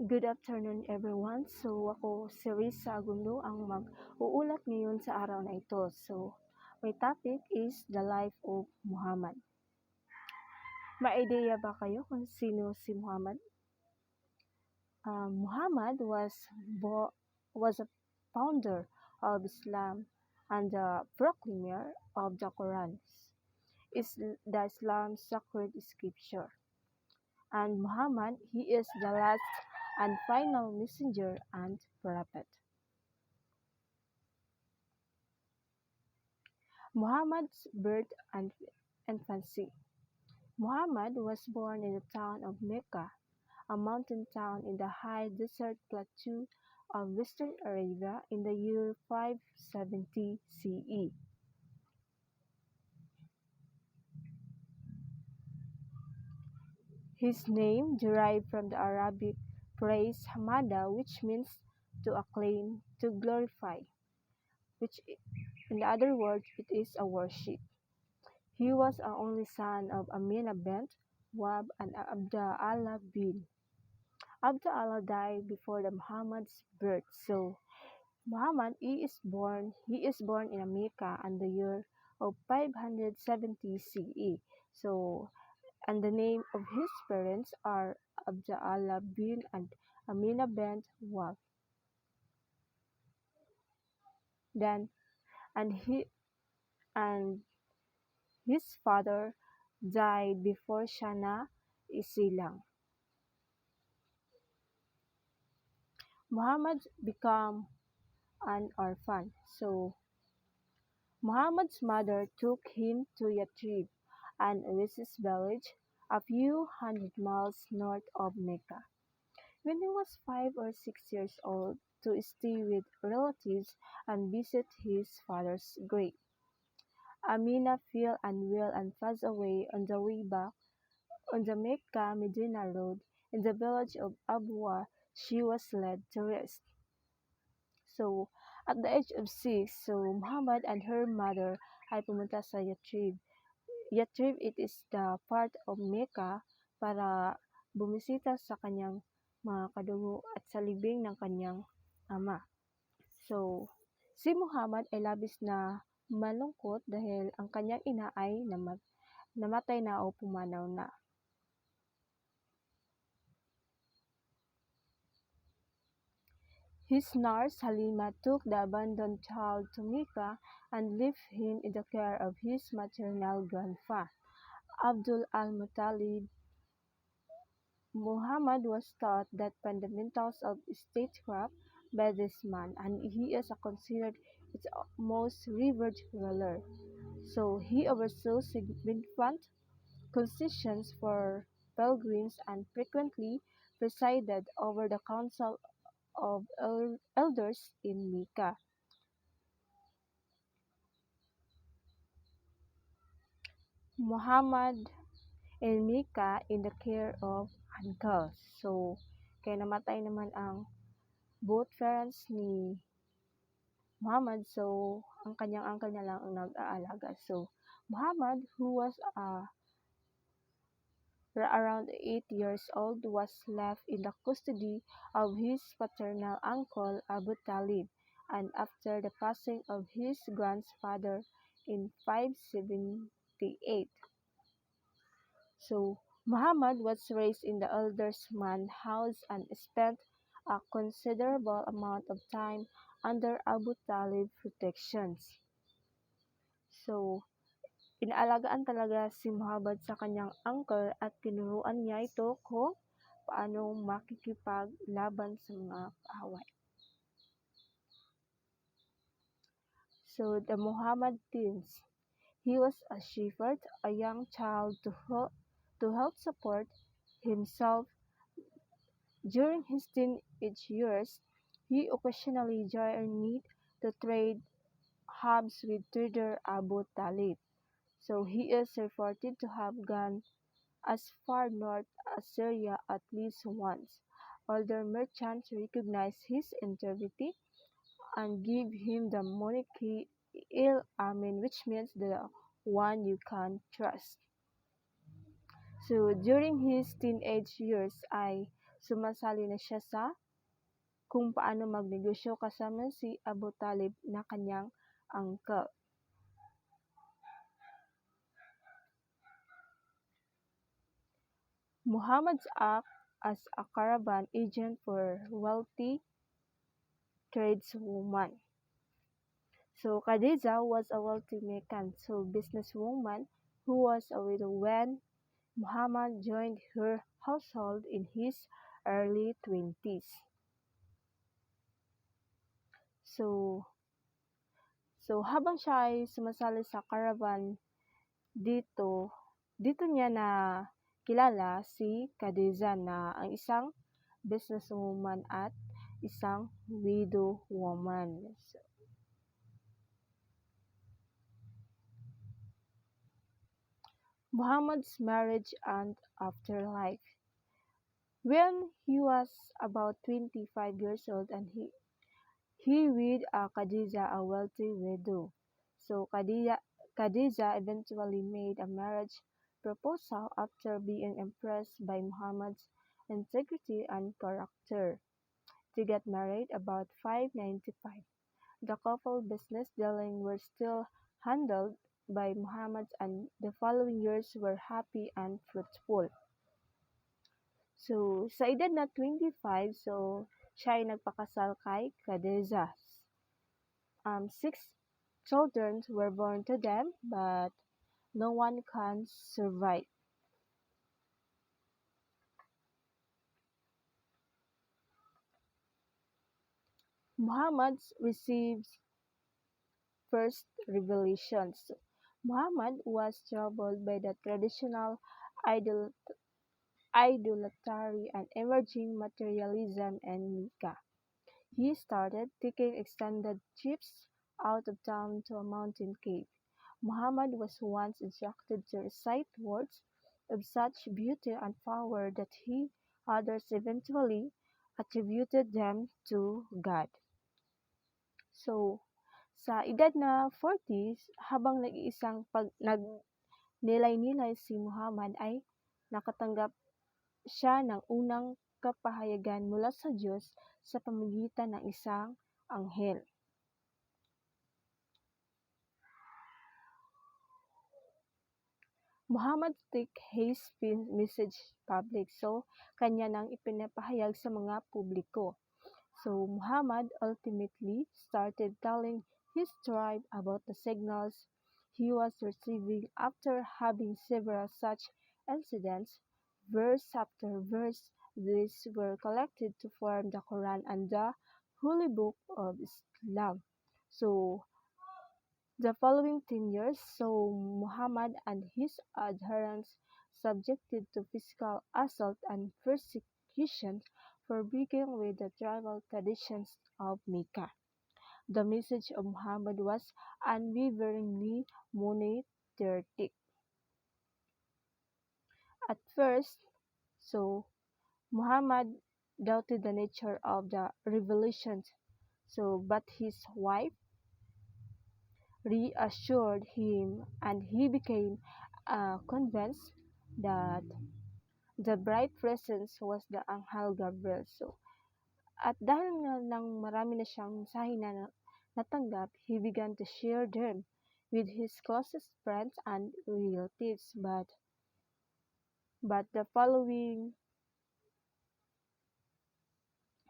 Good afternoon everyone. So ako si Risa Agundo ang mag-uulat ngayon sa araw na ito. So my topic is the life of Muhammad. May ideya ba kayo kung sino si Muhammad? Muhammad was a founder of Islam and the proclaimer of the Quran. Is the Islam sacred scripture. And Muhammad, he is the last and final messenger and prophet. Muhammad's birth and infancy. Muhammad was born in the town of Mecca, a mountain town in the high desert plateau of western Arabia in the year 570 CE. His name derived from the Arabic phrase hamada, which means to acclaim, to glorify, which in other words it is a worship. He was an only son of Amina bint Wahb and Abdallah bin. Abdallah died before the Muhammad's birth, so Muhammad he is born in Mecca in the year of 570 CE. So and the name of his parents are Abdallah bin and Amina bint Wahb. Then and he and his father died before Shana Isilang. Muhammad became an orphan, so Muhammad's mother took him to Yathrib, an oasis village a few hundred miles north of Mecca. When he was 5 or 6 years old, to stay with relatives and visit his father's grave. Amina fell unwell and passed away on the way back on the Mecca-Medina road in the village of Abwa. She was led to rest. So, at the age of 6, so Muhammad and her mother ay pumunta sa Yathrib. Yathrib, it is the part of Mecca para bumisita sa kanyang mga kadugo at sa libing ng kanyang ama. So, si Muhammad ay labis na malungkot dahil ang kanyang ina ay namatay na o pumanaw na. His nurse Halima took the abandoned child to Mecca and left him in the care of his maternal grandpa, Abdul al-Muttalib. Muhammad was taught the fundamentals of statecraft by this man, and he is considered its most revered ruler. So he oversaw significant concessions for pilgrims and frequently presided over the council of elders in Mecca. Muhammad in Mecca in the care of uncles. So, kaya namatay naman ang both parents ni Muhammad. So, ang kanyang uncle na lang ang nag-aalaga. So, Muhammad, who was around 8 years old, was left in the custody of his paternal uncle Abu Talib, and after the passing of his grandfather in 578. So, Muhammad was raised in the elders' man house and spent a considerable amount of time under Abu Talib protections. So, inaalagaan talaga si Muhammad sa kanyang uncle at tinuruan niya ito kung paano makikipaglaban sa mga kaaway. So, the Muhammad teens. He was a shepherd, a young child to help support himself. During his teenage years, he occasionally journeyed to trade hubs with trader Abu Talib. So he is reported to have gone as far north as Syria at least once. Older merchants recognized his integrity and give him the moniker Il-Amin, which means the one you can trust. So during his teenage years, sumasali na siya sa kung paano magnegosyo kasama si Abu Talib na kanyang uncle. Muhammad's act as a caravan agent for wealthy tradeswoman. So Khadija was a wealthy Meccan businesswoman who was a widow when Muhammad joined her household in his early 20s. So, so habang siya ay sumasali sa caravan dito, dito niya na kilala si Khadija na ang isang businesswoman at isang widow woman. So, Muhammad's marriage and afterlife. When he was about 25 years old and he with Khadija, a wealthy widow. So Khadija eventually made a marriage proposal after being impressed by Muhammad's integrity and character. They got married about 595. The couple business dealings were still handled by Muhammad and the following years were happy and fruitful. So, sa edad na 25, so siya ay nagpakasal kay Khadija. 6 children were born to them, but no one can survive. Muhammad receives first revelations. Muhammad was troubled by the traditional idol idolatry and emerging materialism in Mecca. He started taking extended trips out of town to a mountain cave. Muhammad was once instructed to recite words of such beauty and power that others eventually attributed them to God. So, sa edad na 40s, habang nag-iisang nagnilay-nilay si Muhammad ay nakatanggap siya ng unang kapahayagan mula sa Diyos sa pamamagitan ng isang anghel. Muhammad took his message public, so kanya nang ipinapahayag sa mga publiko. So Muhammad ultimately started telling his tribe about the signals he was receiving after having several such incidents. Verse after verse, these were collected to form the Quran and the Holy Book of Islam. So the following 10 years saw Muhammad and his adherents subjected to physical assault and persecution for breaking with the tribal traditions of Mecca. The message of Muhammad was unwaveringly monotheistic. At first, so Muhammad doubted the nature of the revelations, but his wife reassured him and he became convinced that the bright presence was the Anghel Gabriel. So, at dahil nang marami na siyang mensahe na natanggap, he began to share them with his closest friends and relatives. But the following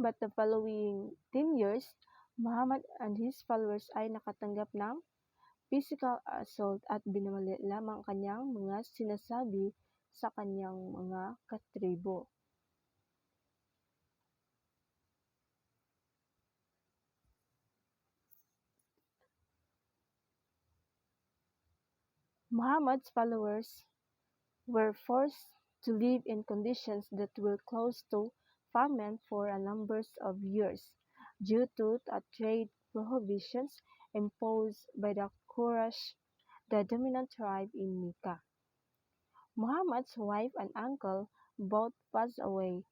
10 years, Muhammad and his followers ay nakatanggap ng physical assault at binamali lamang kanyang mga sinasabi sa kanyang mga katribo. Muhammad's followers were forced to live in conditions that were close to famine for a number of years due to trade prohibitions imposed by the Quraysh, the dominant tribe in Mecca. Muhammad's wife and uncle both passed away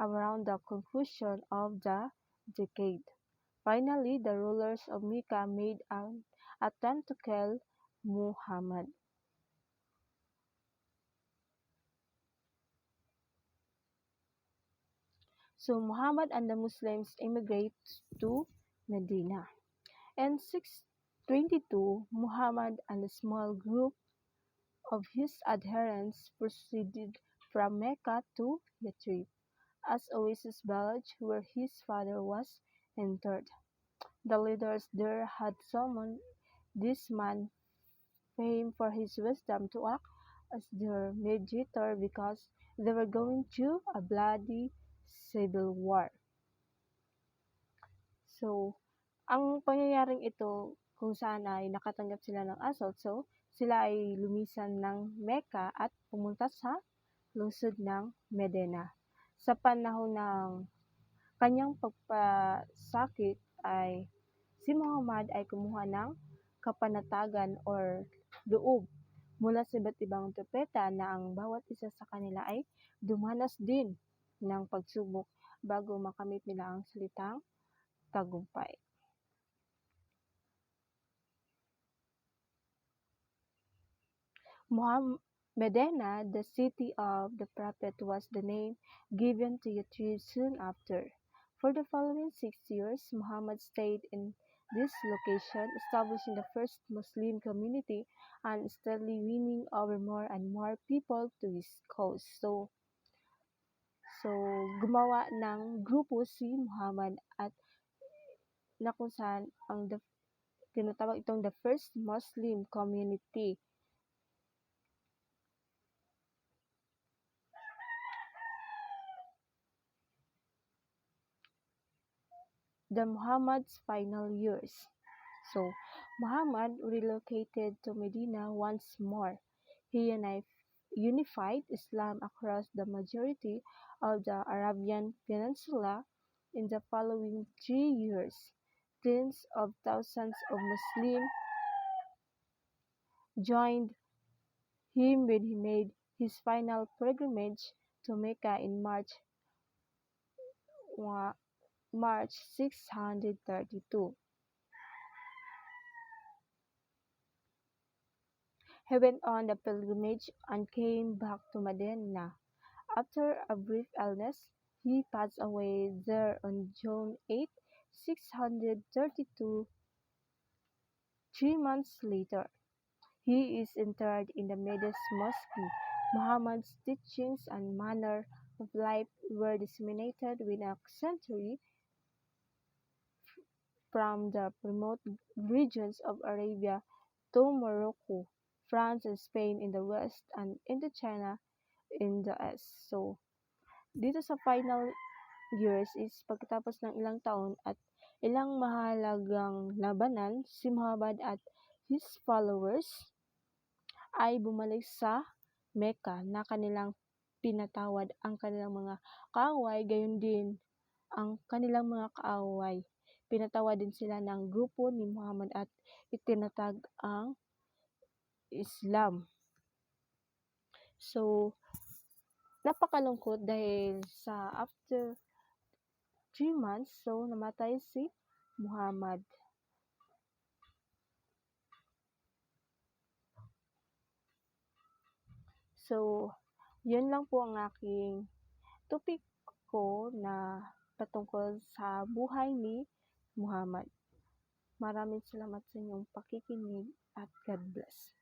around the conclusion of the decade. Finally, the rulers of Mecca made an attempt to kill Muhammad. So Muhammad and the Muslims immigrate to Medina. In 622, Muhammad and a small group of his adherents proceeded from Mecca to Yathrib, as Oasis village where his father was interred. The leaders there had summoned this man famed for his wisdom to act as their mediator because they were going through a bloody civil war. So, ang pangyayaring ito kung saan ay nakatanggap sila ng assault. So, sila ay lumisan ng Mecca at pumunta sa lungsod ng Medina. Sa panahon ng kanyang pagpasakit ay si Muhammad ay kumuha ng kapanatagan or loob mula sa iba't ibang propeta na ang bawat isa sa kanila ay dumanas din ng pagsubok bago makamit nila ang salitang tagumpay. Medina, the city of the prophet, was the name given to Yathrib soon after. For the following 6 years, Muhammad stayed in this location, establishing the first Muslim community and steadily winning over more and more people to his cause. So gumawa ng grupo si Muhammad at na kung saan tinatawag itong the first Muslim community. The Muhammad's final years. So, Muhammad relocated to Medina once more. He unified Islam across the majority of the Arabian Peninsula. In the following 3 years, tens of thousands of Muslims joined him when he made his final pilgrimage to Mecca in March 632. He went on the pilgrimage and came back to Medina. After a brief illness, he passed away there on June 8, 632. 3 months later, he is interred in the Medes Mosque. Muhammad's teachings and manner of life were disseminated within a century from the remote regions of Arabia to Morocco, France and Spain in the west, and Indochina in the east. So, dito sa final years is pagkatapos ng ilang taon at ilang mahalagang labanan, si Muhammad at his followers ay bumalik sa Mecca na kanilang pinatawad ang kanilang mga kaaway, gayon din ang kanilang mga kaaway. Pinatawad din sila ng grupo ni Muhammad at itinatag ang Islam. So, napakalungkot dahil sa after 3 months, so namatay si Muhammad. So, yun lang po ang aking topic ko na patungkol sa buhay ni Muhammad. Maraming salamat sa inyong pakikinig at God bless.